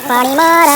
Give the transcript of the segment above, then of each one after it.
पाणी मारा.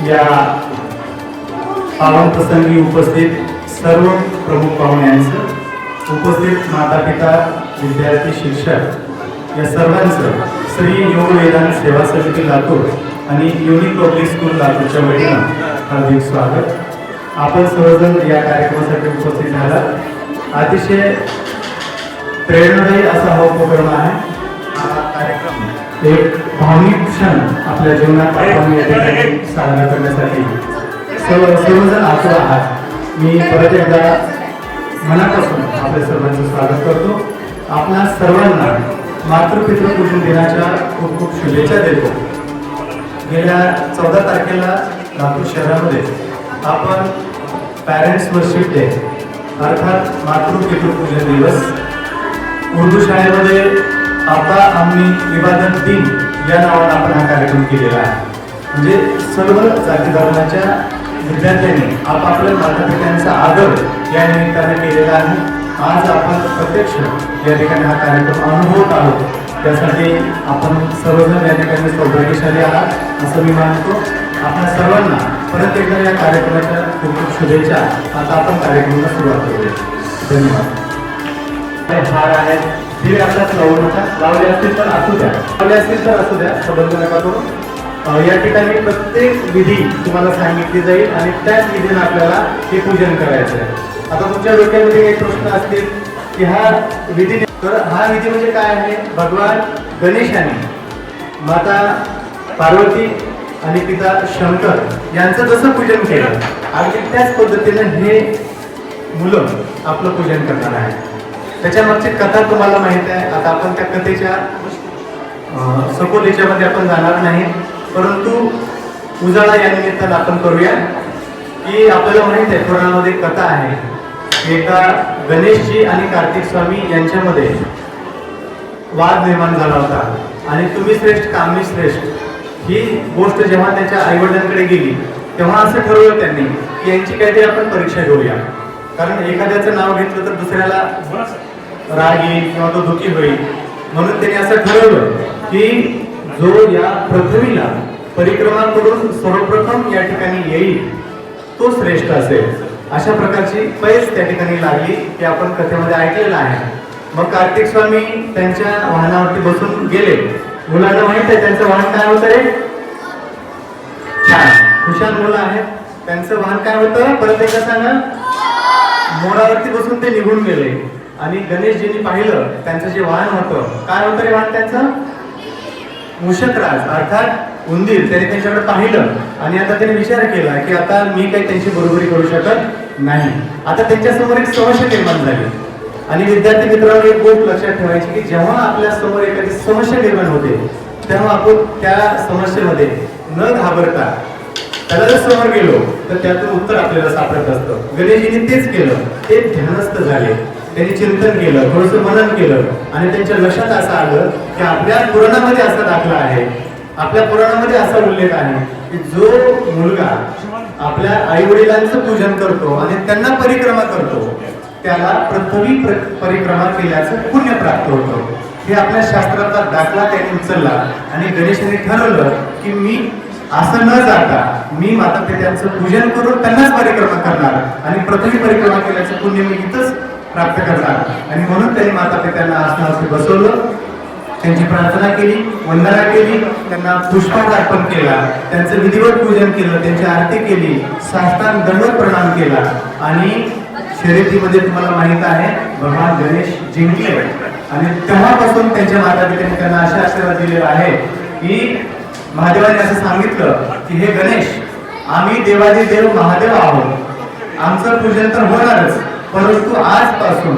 या पावन प्रसंगी उपस्थित सर्व प्रमुख पाहुण्यांचं, उपस्थित माता पिता, विद्यार्थी, शिक्षक या सर्वांचं श्री योग वेदांत सेवा समिती लातूर आणि युनिक पब्लिक स्कूल लातूरच्या वतीनं हार्दिक स्वागत. आपण सर्वजण या कार्यक्रमासाठी उपस्थित झालात. अतिशय प्रेरणादायी असा हा उपक्रम आहे. हा कार्यक्रम एक भावनिक क्षण आपल्या जीवनात आपण या ठिकाणी साजरा करण्यासाठी सर्वजण आतुर आहात. मी परत एकदा मनापासून आपल्या सर्वांचं स्वागत करतो. आपल्या सर्वांना मातृपितृ पूजन दिनाच्या खूप खूप शुभेच्छा देतो. गेल्या 14 तारखेला लातूर शहरामध्ये आपण पॅरेंट्स वर्शिप डे अर्थात मातृपितृ पूजन दिवस, उर्दू शाळेमध्ये आपा आम्ही इबादत दिन या नावाने आपण हा कार्यक्रम केलेला आहे. म्हणजे सर्व जाती धर्माच्या विद्यार्थ्यांनी आपापल्या माता पित्यांचा आदर या निमित्ताने केलेला आहे. आज आपण प्रत्यक्ष या ठिकाणी हा कार्यक्रम अनुभवत आहोत. त्यासाठी आपण सर्वजण या ठिकाणी सौभाग्यशाली आहात असं मी मानतो. आपल्या सर्वांना परत एकदा या कार्यक्रमाच्या खूप खूप शुभेच्छा. आता आपण कार्यक्रमाला सुरुवात करूया. धन्यवाद. हार आहेत ते आपल्याच लावू नका. लावले असतील तर असू द्या, लावले असतील तर असू द्या, संबंध नका करू. या ठिकाणी प्रत्येक विधी तुम्हाला सांगितली जाईल आणि त्याच विधीने आपल्याला हे पूजन करायचं आहे. आता तुमच्या डोक्यामध्ये काही प्रश्न असतील की हा विधी, तर हा विधी म्हणजे काय आहे? भगवान गणेशाने माता पार्वती आणि पिता शंकर यांचं जसं पूजन केलं अगदी त्याच पद्धतीनं हे मुलं आपलं पूजन करणार आहे. त्याच्या मागची कथा तुम्हाला माहित आहे. आता आपण त्या कथेच्या सखोल याच्यामध्ये आपण जाणार नाही, परंतु उजाळा या निमित्तानं आपण करूया की आपल्याला माहित आहे पुराणामध्ये कथा आहे. एकदा गणेशजी आणि कार्तिक स्वामी यांच्यामध्ये वाद निर्माण झाला होता आणि तुम्ही श्रेष्ठ कामी श्रेष्ठ ही गोष्ट जेव्हा त्यांच्या आईवडिलांकडे गेली तेव्हा असं ठरवलं त्यांनी की यांची काहीतरी आपण परीक्षा घेऊया. कारण एखाद्याचं नाव घेतलं तर दुसऱ्याला राग येईल किंवा तो दुःखी होईल. म्हणून त्यांनी असं ठरवलं की जो या पृथ्वीला परिक्रमा करून सर्वप्रथम या ठिकाणी येईल तो श्रेष्ठ असेल. अशा प्रकारची पैस त्या ठिकाणी लागली की आपण कथेमध्ये ऐकलेलं आहे. मग कार्तिक स्वामी त्यांच्या वाहनावरती बसून गेले. मुलांना माहित आहे त्यांचं वाहन काय होतं रे? छान हुशार मुलं आहेत. त्यांचं वाहन काय होतं? परत एकदा सांगा. मोरावरती बसून ते निघून गेले आणि गणेशजींनी पाहिलं त्यांचं जे वाहन होतं, काय होतं रे वाहन त्यांचं? मूषकराज अर्थात उंदीर. त्याने त्यांच्याकडे पाहिलं आणि आता त्याने विचार केला की आता मी काही त्यांची बरोबरी करू शकत नाही. आता त्यांच्या समोर एक समस्या निर्माण झाली. आणि विद्यार्थी मित्रांनो एक गोष्ट लक्षात ठेवायची की जेव्हा आपल्या समोर एखादी समस्या निर्माण होते तेव्हा आपण त्या समस्येमध्ये न घाबरता त्याला जर समोर गेलो तर त्यातून उत्तर आपल्याला सापडत असतं. गणेशजींनी तेच केलं. ते ध्यानस्थ झाले. त्यांनी चिंतन केलं, थोडंसं मनन केलं आणि त्यांच्या लक्षात असं आलं की आपल्या पुराणामध्ये असा दाखला आहे, आपल्या पुराणामध्ये असा उल्लेख आहे की जो मुलगा आपल्या आई वडिलांचं पूजन करतो आणि त्यांना परिक्रमा करतो त्याला पृथ्वी परिक्रमा केल्याचं पुण्य प्राप्त होतं. हे आपल्या शास्त्राचा दाखला त्यांनी उचलला आणि गणेशाने ठरवलं की मी असं न जाता मी माता पित्यांचं पूजन करून त्यांनाच परिक्रमा करणार आणि पृथ्वी परिक्रमा केल्याचं पुण्य मी इथंच प्राप्त करणार. आणि म्हणून त्यांनी माता पित्यांना आसनावरती बसवलं, त्यांची प्रार्थना केली, वंदना केली, त्यांना पुष्पांजली अर्पण केला, त्यांचं विधिवत पूजन केलं, त्यांची आरती केली, साष्टांग दंडवत प्रणाम केला. आणि शर्यतीमध्ये तुम्हाला माहित आहे भगवान गणेश जिंकले आणि तेव्हापासून त्यांच्या माता पित्यांनी त्यांना अशा आशीर्वाद दिलेला आहे की महादेवाने असं सांगितलं की हे गणेश, आम्ही देवादिदेव महादेव आहोत, आमचं पूजन तर होणारच, परंतु आजपासून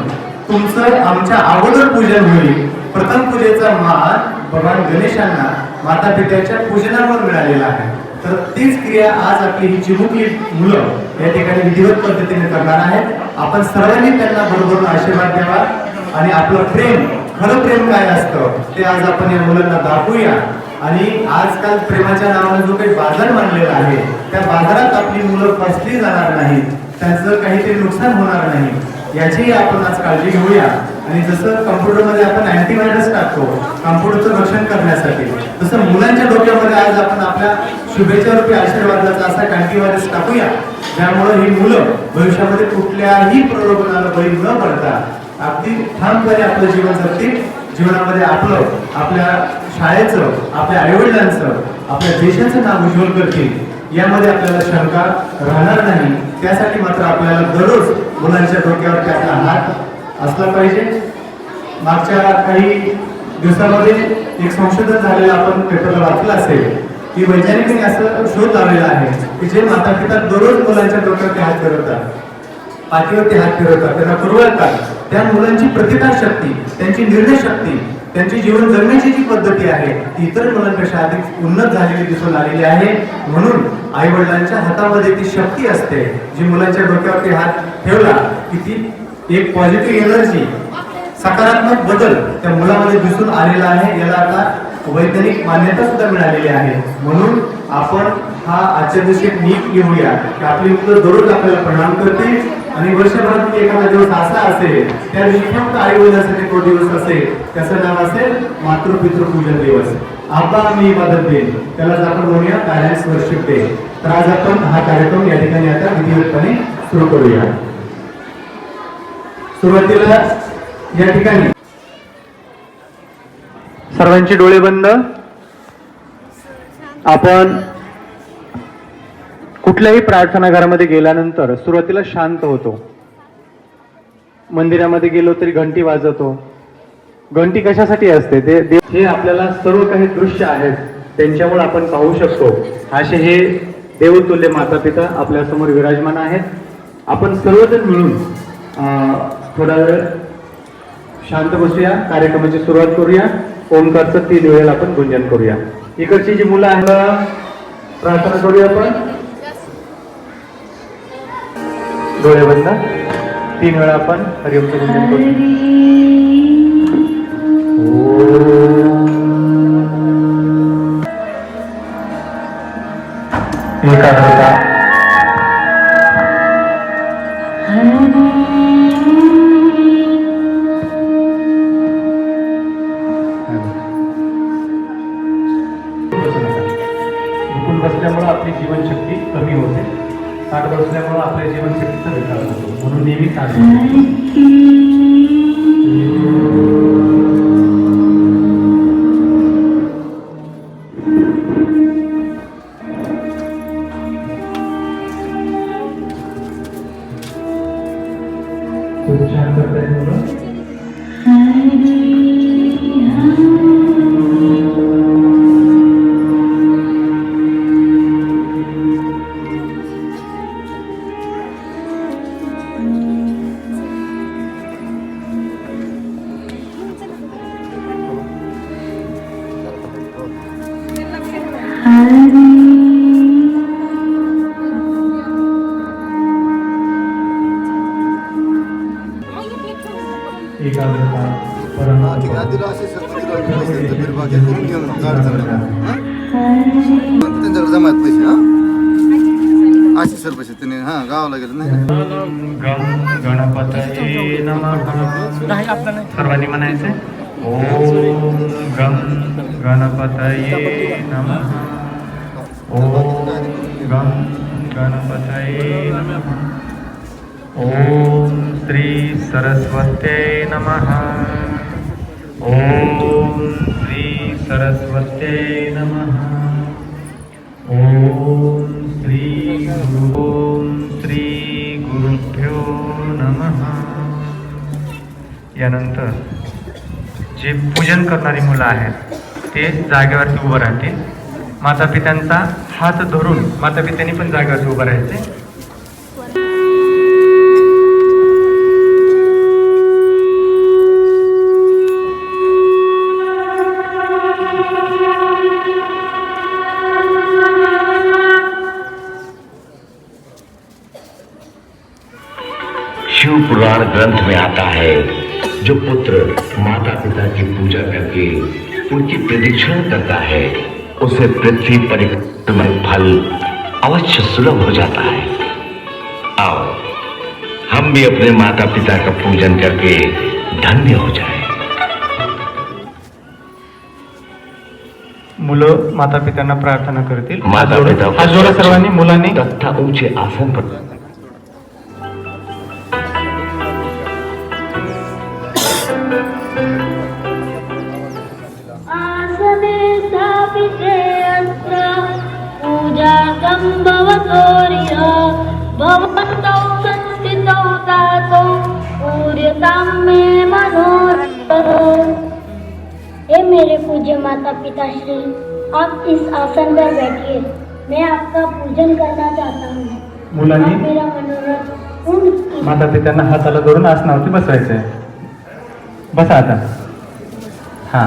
तुमचं आमच्या अगोदर पूजन होईल. प्रथम पूजेचा मान भगवान गणेशांना माता पित्याच्या पूजनावर मिळालेला आहे. तर तीच क्रिया आज आपली ही चिमुकली मुलं या ठिकाणी विधिवत पद्धतीने करणार आहेत. आपण सर्वांनी त्यांना बरोबर आशीर्वाद द्यावा आणि आपलं प्रेम, खरं प्रेम काय असतं ते आज आपण या मुलांना दाखवूया. आणि आजकाल प्रेमाच्या नावाने जो काही बाजार मांडलेला आहे त्या बाजारात आपली मुलं फसली जाणार नाहीत, त्यांचं काहीतरी नुकसान होणार नाही. याचीही आपण आज काळजी घेऊया. आणि जसं कम्प्युटरमध्ये आपण अँटीव्हायरस टाकतो कम्प्युटरचं रक्षण करण्यासाठी, तसं मुलांच्या डोक्यामध्ये आज आपण आपल्या शुभेच्छा रूपी आशीर्वादाचा असा अँटीव्हायरस टाकूया, ज्यामुळे ही मुलं भविष्यामध्ये कुठल्याही प्रलोभनाला बळी न पडता अगदी ठामपणे आपलं जीवन जगतील. जीवनामध्ये आपल्या शाळेचं, आपल्या आईवडिलांचं, आपल्या देशाचं नाव उज्ज्वल करतील, यामध्ये आपल्याला शंका राहणार नाही. त्यासाठी मात्र आपल्याला दररोज मुलांच्या डोक्यावरती आपला हात असला पाहिजे. मागच्या काही दिवसामध्ये एक संशोधन झालेलं आपण पेपरला वाचलं असेल की वैज्ञानिकांनी असं शोध लावलेला आहे की जे माता पिता दररोज मुलांच्या डोक्यावरती हात फिरवतात, पाठीवरती हात फिरवतात, त्यांना पुरवतात, त्या मुलांची प्रतिकार शक्ती, त्यांची निर्णय शक्ती, त्यांची जीवन जगण्याची जी पद्धती आहे ती इतर मुलांपेक्षा अधिक उन्नत झालेली दिसून आलेली आहे. म्हणून आई वडिलांच्या हातामध्ये ती शक्ती असते, जी मुलांच्या डोक्यावरती हात ठेवला की ती एक पॉझिटिव्ह एनर्जी, सकारात्मक बदल त्या मुलामध्ये दिसून आलेला आहे. याला आता वैज्ञानिक मान्यता सुद्धा मिळालेली आहे. म्हणून आपण हा आजच्या दिवशी नीट घेऊया की आपली मुलं दररोज आपल्याला प्रणाम करते आणि वर्षभरात एखादा दिवस असा असेल त्या दिवशी फक्त आई वडिलांसाठी तो दिवस असेल, त्याचं नाव असेल मातृपितृपूजन दिवस. आबा मी इबादत डे, त्यालाच आपण म्हणूया पॅरेंट्स वर्शिप डे. तर आज आपण हा कार्यक्रम या ठिकाणी आता विधिवतपणे सुरू करूया. सुरुवातीला या ठिकाणी सर्वांची डोळे बंद. आपण कुठल्याही प्रार्थना घरामध्ये गेल्यानंतर सुरुवातीला शांत होतो. मंदिरामध्ये गेलो तरी घंटी वाजवतो. घंटी कशासाठी असते? ते हे आपल्याला सर्व काही दृश्य आहेत त्यांच्यामुळे आपण पाहू शकतो. असे हे देवतुल्य माता पिता आपल्या समोर विराजमान आहेत. आपण सर्वजण मिळून थोडा वेळ शांत बसूया, कार्यक्रमाची सुरुवात करूया. ओंकारचं 3 वेळेला आपण गुंजन करूया. इकडची जी मुलं आहेत प्रार्थना करूया आपण. डोळे बंद. 3 वेळा आपण हरिओमचं गुंजन करूया. एकाग्रता. बसल्यामुळे आपली जीवनशक्ती कमी होते. ताट बसल्यामुळे आपल्या जीवनशक्तीचा विकास होतो. म्हणून नेहमी ताट छान करताय मुलं. त्यांच्याकडे जमात पैसे अशी सर पैसे त्याने गावाला गेलं नाही. गणपतये नमः. सर्वांनी म्हणायचे ओम गं गणपतये नमः. ओम गं गणपतये नमः. ओम श्री सरस्वते नमः. ओम श्री सरस्वते नमः. ओम श्री गुरुभ्यो नमः. यानंतर जे पूजन करणारी मुलं आहेत ते जागेवरती उभं राहतील. मातापित्यांचा हात धरून मातापित्यांनी पण जागेवरती उभं राहायचे. शिव पुराण ग्रंथ में आता है, जो पुत्र माता पिता की पूजा करके उनकी प्रदक्षिणा करता है उसे पृथ्वी परिक्रमा फल अवश्य सुलभ हो जाता है. आओ हम भी अपने माता पिता का पूजन करके धन्य हो जाए। मुलं माता पित्यांना प्रार्थना करतील. माता पिता हात जोडा सर्वांनी, मुलांनी. तथा ऊंचे आसन पर आसने स्थापिते अत्र पूजा संभवतोर्य भवन्तौ संस्थितौ तातौ पूर्यतां मे मनोरथः। हे मेरे पूज्य माता पिता श्री, आप इस आसन पर बैठिए। मैं आपका पूजन करना चाहता हूँ। मुलांनी आप मेरा मनोरथ पूर्ण कीजिए। माता पित्यांना हाताला धरून आसनावरती बसवायचंय. बसा आता. हा,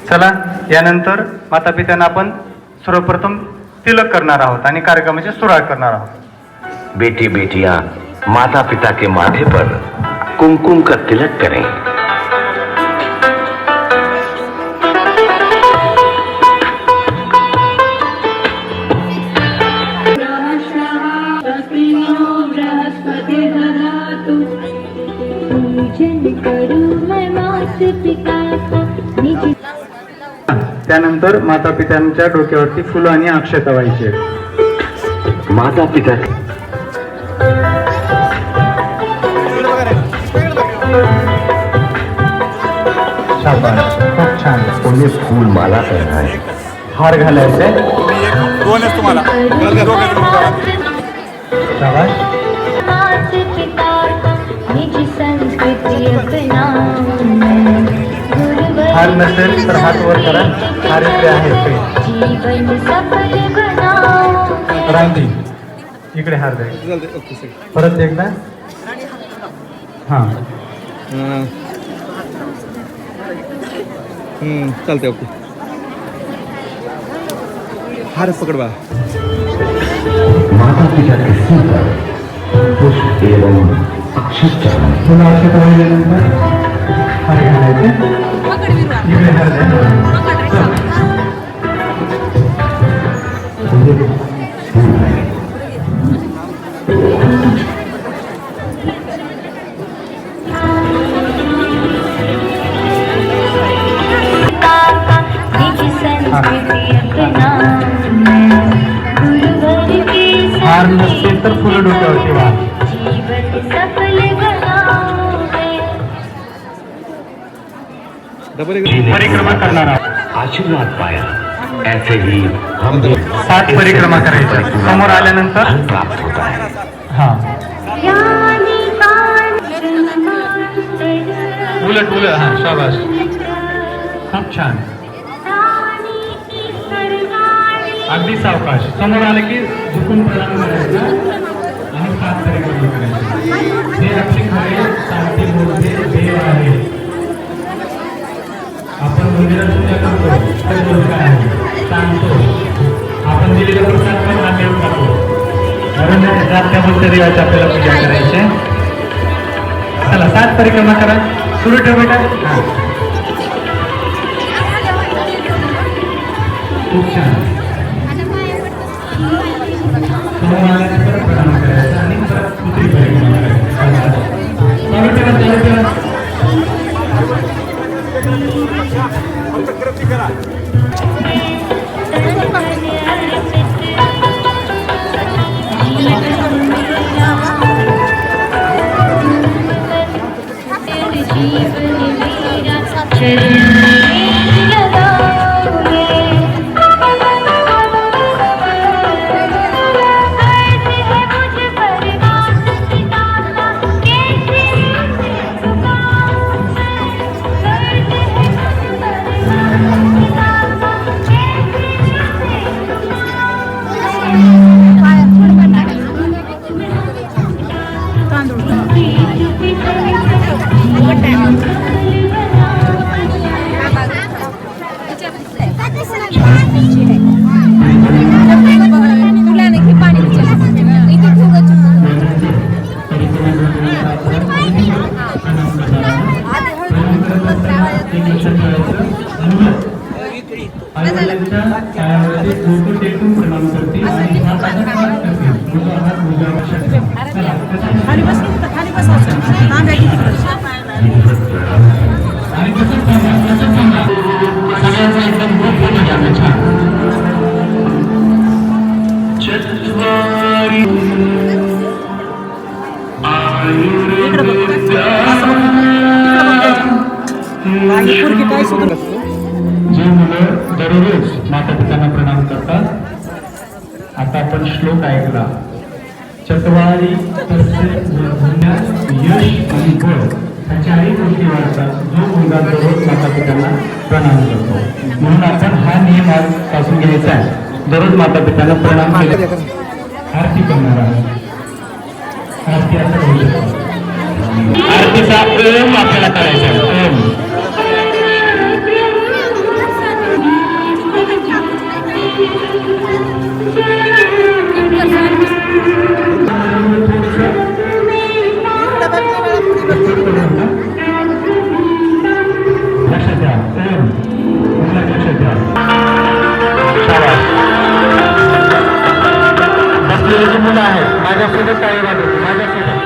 चला यानंतर माता पित्यांना आपण सर्वप्रथम तिलक करणार आहोत आणि कार्यक्रमाची सुरुवात करणार आहोत. बेटी बेटियां माता पिता के माथे पर कुमकुम का तिलक करें। त्यानंतर माता पित्यांच्या डोक्यावरती फुलं आणि अक्षता व्हायचे. माता पिता शाबास, खूप छान. उन्हें फूल माला पहनाए, हार घालायचे. शाबास. हार नसेल तर हात वर करा. हार इथे आहे ते. रांधी इकडे हार द्यायचे. परत एकदा. हा, चालते. ओके, हार पकड बा. माता पिता के सिर पर पुष्प एवं अक्षत चढ़ाएं। पुन्हा अक्षता वाहिल्यानंतर हार घालायचे. इकडे हार द्या. उन्हें फूल है। हार नसेल तर फुलं डोक्यावरती वाहा. परिक्रमा करणार आहोत. आशीर्वाद पाया, ऐसे ही हम भी 7 परिक्रमा करायच्या. समोर आल्यानंतर फल प्राप्त होता है। हा, उलट उलट. हा, शाबास, खूप छान. अगदी सावकाश. समोर आलं की झुकून प्रणाम करायचा आणि 7 परिक्रमा करायच्या. हे आपले खरे शांती मूर्ती देव आहे. आपण मंदिरात पूजा करतो तर बोलतो आहे, सांगतो. आपण दिलेला प्रसाद पण आम्ही खातो. म्हणून त्या बोलत्या देवाची आपल्याला पूजा करायची. चला 7 परिक्रमा करा. सुरू ठेव बेटा. हा, खूप छान. समोर आल्यानंतर प्रणाम करायचा आणि परत दुसरी परिक्रमा करायची. चालू ठेवा, चालू ठेवा. आईवडिलांच्या पायावरती डोकं टेकून प्रणाम करते आणि हाताचा पाठ करते. मुलं हात मुलावर शकतात. चला, खाली बस खाली बसायचं तांब्या घे तिकडं. आणि तसंच थांबा, तसंच थांबा. सगळ्यांचा एकदम ग्रुप होऊन घ्या. छान. चत्वारी इकडं बघ असं बघ. माझी पोरगी काय सुद्धा जे मुलं दररोज माता पित्यांना प्रणाम करतात, आता आपण श्लोक ऐकला. चत्वारी तस्य वर्धन्यास यश आणि बळ ह्या चारही गोष्टी वाढतात जो मुलगा दररोज माता पित्यांना प्रणाम करतो. म्हणून आपण हा नियम आजपासून घ्यायचा आहे. दररोज माता पित्यांना प्रणाम केले. आरती करणार आहोत. आरती असं होऊ शकतो. आरतीचा ओम आपल्याला करायचा आहे. ओम. लक्षात द्या. ओम. मुलाला लक्षात द्या. शाबास. बसलेली जी मुलं आहेत माझ्यासोबत काही वाटत माझ्यासोबत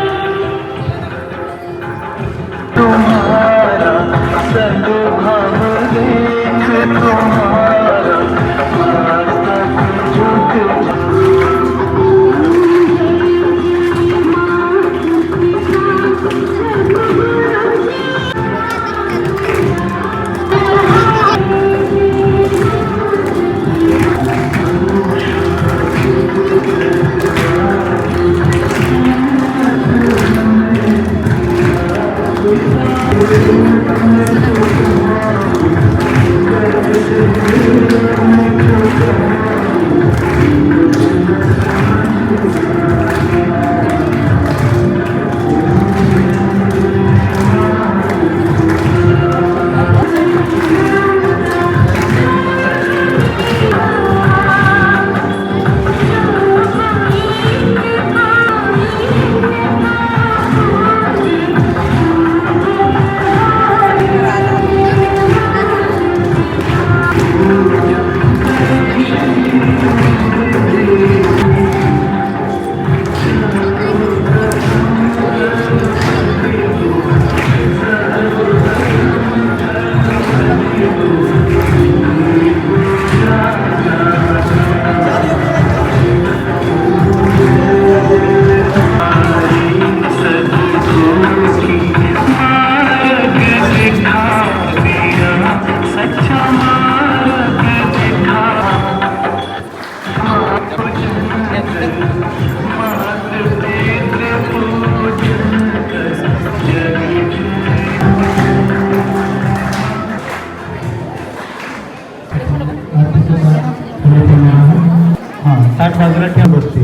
ताट बाजूला ठेव बसते.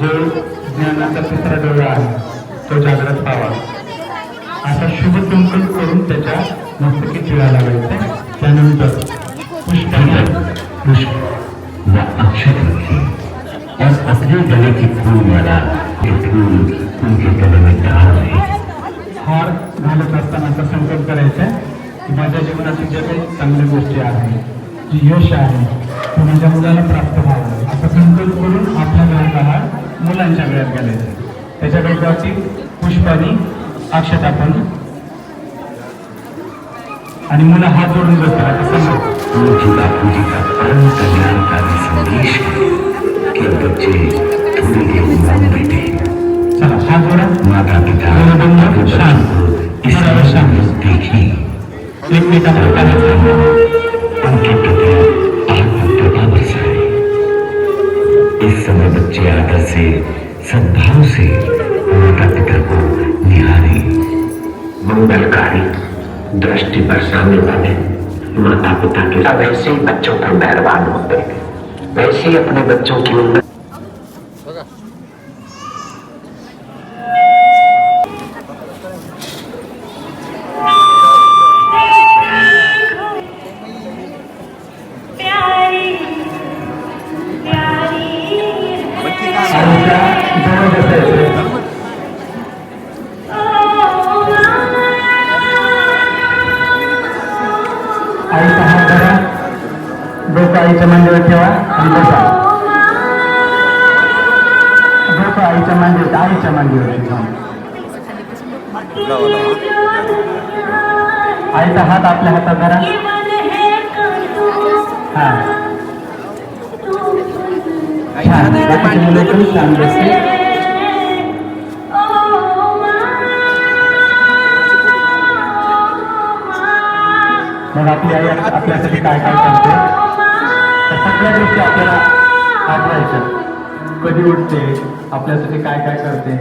जो ज्ञानाचा तिसरा डोळा आहे तो जागृत व्हावा असा शुभ संकल्प करून त्याच्या मस्तकी टिळा लावायचा. त्यानंतर पुष्प व अक्षत रखी और अपने गले की फूल माला ये फूल उनके गले में डाल रहे. हार घालत असताना असा संकल्प करायचा की माझ्या जीवनातील ज्या काही चांगल्या गोष्टी आहेत, जे यश आहे ते माझ्या मुलाला प्राप्त व्हावं असा संकल्प करून आपल्या गळ्यातला हार मुलांच्या गळ्यात घालायचा. त्याच्या डोक्यावरती पुष्पानी अक्षत आपण आणि मुलं हात जोडून बसतात. असं मुझे बापू जी का परम कल्याणकारी संदेश है कि बच्चे थोड़ी देर मौन बैठे. चला हात जोडा. माता पिता बंद शांत इस शांत देखिए. एकमेकांना उनके प्रति आत्मप्रभा बरसाए. इस समय बच्चे आदर से सद्भाव से माता पिता को निहारे. मंगलकारी दृष्टि बरसाने वाले माता पिता के वैसे ही बच्चों पर मेहरबान होते हैं, वैसे ही अपने बच्चों की उन्नति बघा द्यायचं. आईचा हात धरा, डोकं आईच्या मांडीवर ठेवा आणि बसा. डोकं आईच्या मांडीवर ठेवा. आईचा हात आपल्या हातात धरा. हा छान. बाकीचे मुलं पण छान बसते. मग आपली आई आपल्यासाठी काय काय करते त्या सगळ्या गोष्टी आपल्याला आठवायच्या. कधी उठते, आपल्यासाठी काय काय करते.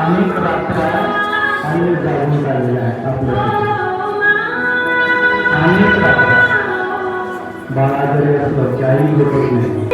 अनेक रात्र अनेक जागून चाललेल्या आहेत आपल्यासाठी. अनेक रात्र बाळा जरी असलं की आई झोपत नाही.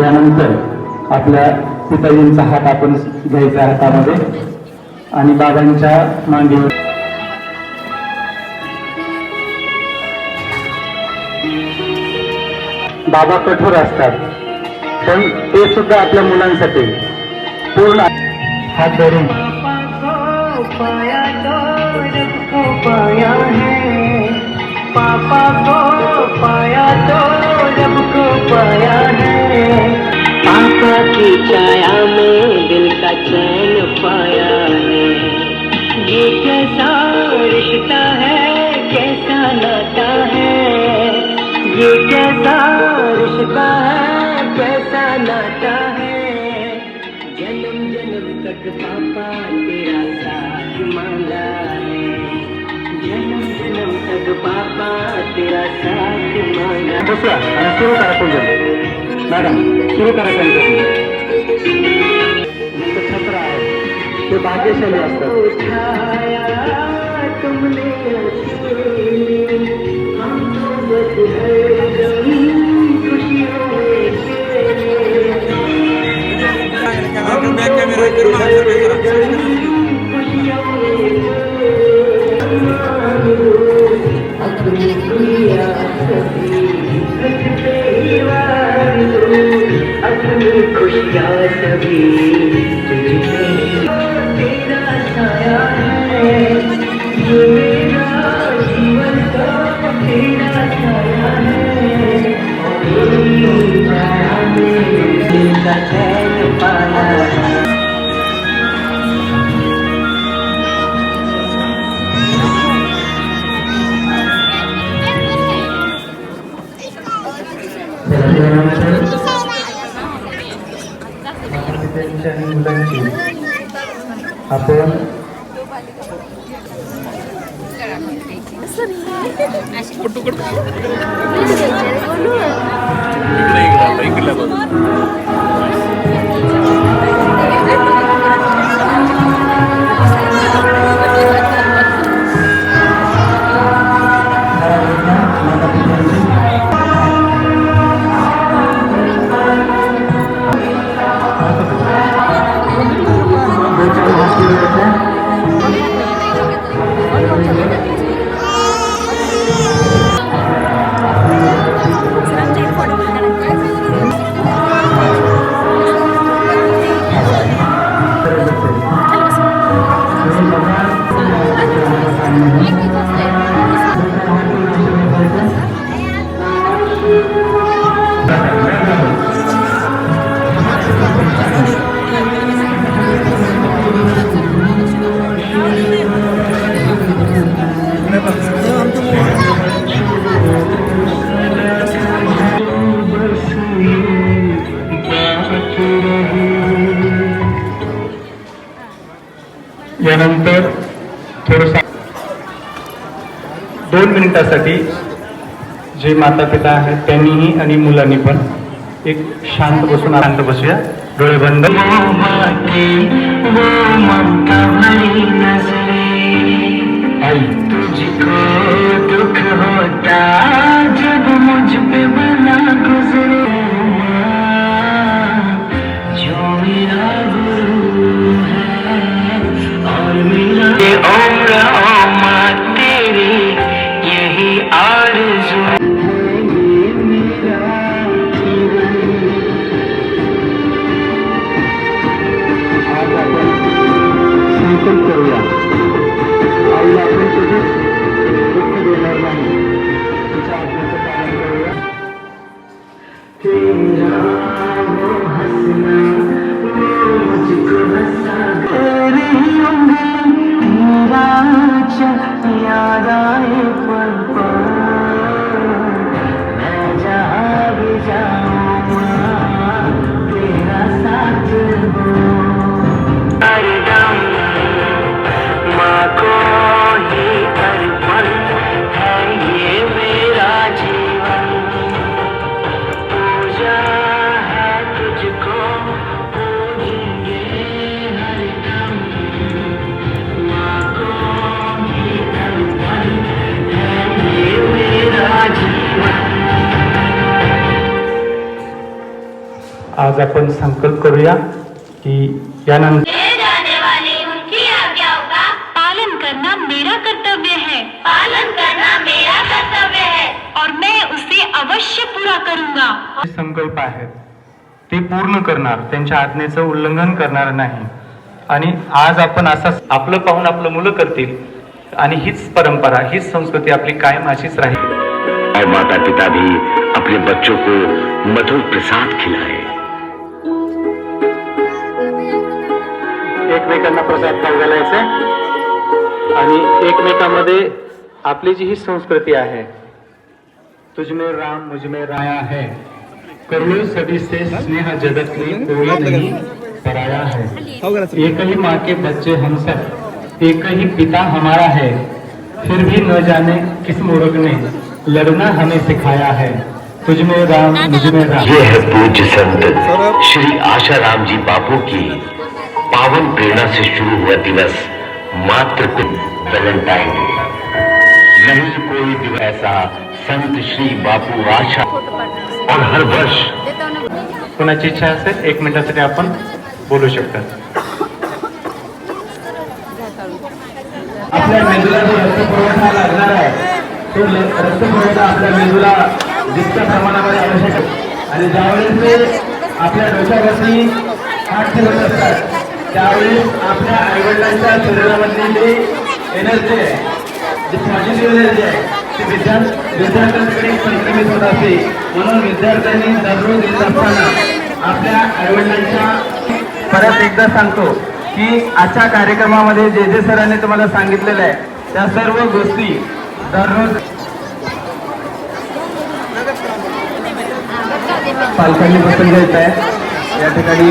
यानंतर आपल्या पिताजींचा हात आपण घ्यायचा हातामध्ये आणि बाबांच्या मांडीवर. बाबा कठोर असतात पण ते सुद्धा आपल्या मुलांसाठी पूर्ण हात धरून. पापा को पाया तो रब को पाया है. पापा की छाया में दिल का चैन पाया है. ये कैसा रिश्ता है, कैसा नाता है. ये कैसा रिश्ता है, कैसा नाता है. जन्म जन्म तक पापा तेरा साथ मांगा है. जन्म जन्म तक पापा तेरा साथ मांगा. दुसरा आणि सुरू करा पूजन. मॅडम सुरू करा त्यांच्याशी. छत्र आहे ते भाग्यशाली असतात. उठाया तुमने अकेले, हम तो बस हरदम खुशियों में खेले. खुशियों में अपनी दुनिया सभी अपनी खुशियाँ सभी तेरा साया है. ये मेरा जीवन का तेरा साया है. तेरी छाया में दिल का चैन पाया है. मुलांची आपण 2 मिनिटासाठी जे माता पिता आहेत त्यांनीही आणि मुलांनी पण एक शांत बसूया, डोळे बंद. आई तुझको दुख होता जब मुझ पे बना गुजरे जो मेरा गुरु है और मेरा ये उम्र माँ तेरी यही आरज़ू है ये मेरा जीवन. आज आपण संकल्प करूया, आईला आपण कधीच दुःख देणार नाही, तिच्या आज्ञेचं पालन करूया. तेरा वो हंसना वो मुझको हंसा तेरी उंगली तेरा चल याद आए पल पल मैं जहाँ भी जाऊँ तेरा साथ हो हरदम माँ को ही अर्पण है ये मेरा जीवन. पूजा है तुझको पूजेंगे हरदम माँ को ही अर्पण है ये मेरा जीवन. आज आपण संकल्प करूया की यानंतर ले जाने वाली उनकी आज्ञाओं का पालन करना मेरा कर्तव्य है पालन करना मेरा कर्तव्य है और मैं उसे अवश्य पूरा करूंगा. जे संकल्प आहेत ते पूर्ण करणार, त्यांच्या आज्ञेचं उल्लंघन करणार नाही. आणि आज आपण असं आपलं पाहून आपलं मुलं करतील आणि हीच परंपरा, हीच संस्कृती आपली कायम अशीच राहील. और माता पिता भी अपने बच्चों को मधुर प्रसाद खिलाए. एकमेकांना प्रसाद खाऊ घालायचे आणि एकमेकांमध्ये आपली जी ही संस्कृती आहे, तुझमें राम मुझमें राया है, करुणे सभी से स्नेह जगत में कोई नहीं पराया है, एक ही माँ के बच्चे हम सब, एक ही पिता हमारा है, फिर भी न जाने किस मूर्ख ने लड़ना हमें सिखाया है, तुझमें राम मुझमें राम. ये है पूज्य संत श्री आशाराम जी बापू की पावन प्रेरणा से शुरू हुआ दिवस मात्र वैलेंटाइन डे. नहीं कोई दिवस ऐसा संत श्री बापू आशा और हर वर्ष. कोणाची इच्छा असेल 1 मिनिटासाठी आपण बोलू शकता. आपल्या मेंदूला जो रक्तपुरवठा लागणार आहे तो रक्तपुरवठा आपल्या मेंदूला जितक्या प्रमाणामध्ये आवश्यक आहे आणि ज्यावेळेस ते आपल्या डोक्यावरती हात ठेवत असतात त्यावेळेस आपल्या आईवडिलांच्या शरीरामधली जी एनर्जी आहे, जी पॉझिटिव्ह एनर्जी आहे ती विद्यार्थ्यांकडे संक्रमित होत असते. म्हणून विद्यार्थ्यांनी दररोज येत असताना आपल्या आईवडिलांच्या परत एकदा सांगतो की आजच्या कार्यक्रमामध्ये जे सरांनी तुम्हाला सांगितलेलं आहे त्या सर्व गोष्टी दररोज पालकांनी बसून घ्यायचं आहे. या ठिकाणी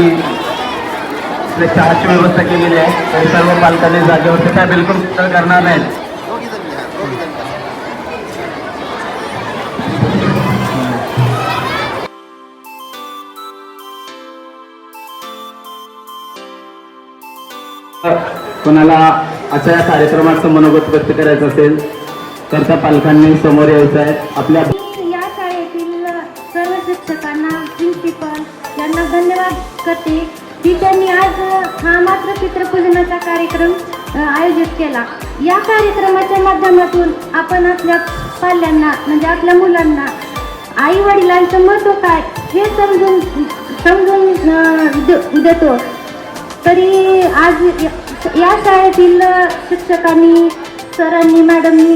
आपल्या चहाची व्यवस्था केलेली आहे, तर सर्व पालकांनी जागेवरती काय बिलकुल करणार नाहीत. कोणाला अशा या कार्यक्रमाचं मनोगत व्यक्त करायचं असेल तर त्या पालकांनी समोर यायचं आहे. आपल्या या शाळेतील सर्व शिक्षकांना, प्रिन्सिपल यांना धन्यवाद करते की त्यांनी आज हा मात्र पितृपूजनाचा कार्यक्रम आयोजित केला. या कार्यक्रमाच्या माध्यमातून आपण आपल्या पाल्यांना म्हणजे आपल्या मुलांना आई वडिलांचं महत्त्व काय हे समजून देतो. तरी आज या शाळेतील शिक्षकांनी, सरांनी, मॅडमनी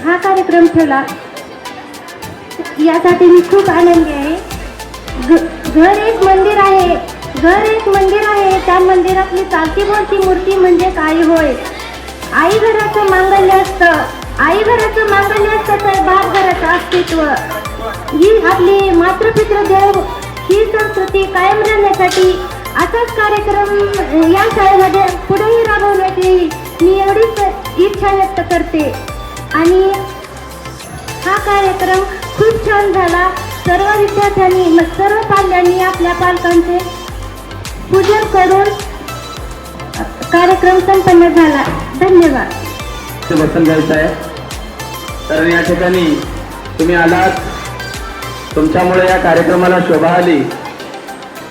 हा कार्यक्रम ठेवला यासाठी मी खूप आनंदी आहे. घर एक मंदिर आहे, घर एक मंदिर आहे, त्या मंदिरातली चालती बोलती मूर्ती म्हणजे काय होय. आई घराचं मांगल्य असतं, आई घराचं मांगल्य असतं तर बाप घराचं अस्तित्व. ही आपली मातृपितृ देव ही संस्कृती कायम राहण्यासाठी असाच कार्यक्रम या शाळेमध्ये पुढेही राबवण्याची मी एवढीच इच्छा व्यक्त करते. आणि कार्यक्रम खूप छान झाला. सर्व विद्यार्थ्यांनी सर्व पाल्यांनी आपल्या पालकांचे पूजन करून कार्यक्रम संपन्न झाला. धन्यवाद. ते वचन घ्यायचं आहे. तर या ठिकाणी तुम्ही आलात, तुमच्यामुळे या कार्यक्रमाला शोभा आली,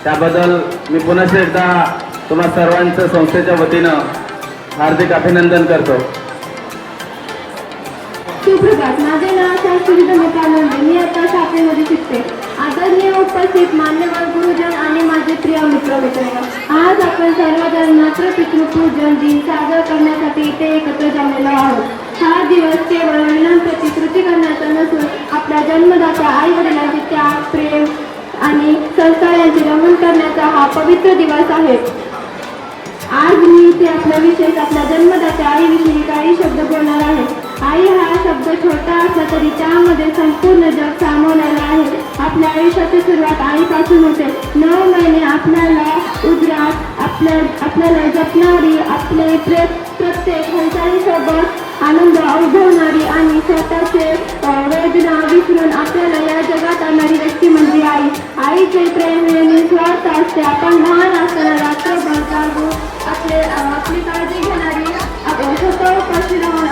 त्याबद्दल मी पुन्हा एकदा तुम्हा सर्वांचं संस्थेच्या वतीनं हार्दिक अभिनंदन करतो. सुप्रभात. माझे नाव शास्त्री धनका लोंढे. मी आता शाखेमध्ये शिकते. आदरणीय उपस्थित मान्यवर गुरुजन आणि माझे प्रिय मित्रमैत्रिणी, आज आपण सर्वजण मातृपितृपूजन दिन साजरा करण्यासाठी इथे एकत्र जमलेलो आहोत. हा दिवस केवळ वडिलांप्रती कृती करण्याचा नसून आपल्या जन्मदात्या आई वडिलांचे त्याग, प्रेम आणि संस्कार यांचे रमण करण्याचा हा पवित्र दिवस आहे. आज मी इथे आपल्या जन्मदात्या आईविषयी काही शब्द बोलणार आहे. आई हा शब्द छोटा असला तरी त्यामध्ये संपूर्ण जग सामावलेला आहे. आपल्या आयुष्याची सुरुवात आईपासून होते. 9 महिने आपल्याला उदरात आपल्याला जपणारी, आपले प्रत्येक हालचालीसोबत आनंद अनुभवणारी आणि स्वतःचे वेदना विसरून आपल्याला या जगात आणणारी व्यक्ती म्हणजे आई. आईचे प्रेम हे निस्वार्थ असते. आपण लहान असताना रात्रभर जागून आपली काळजी घेणारी, स्वतः उपाशी राहून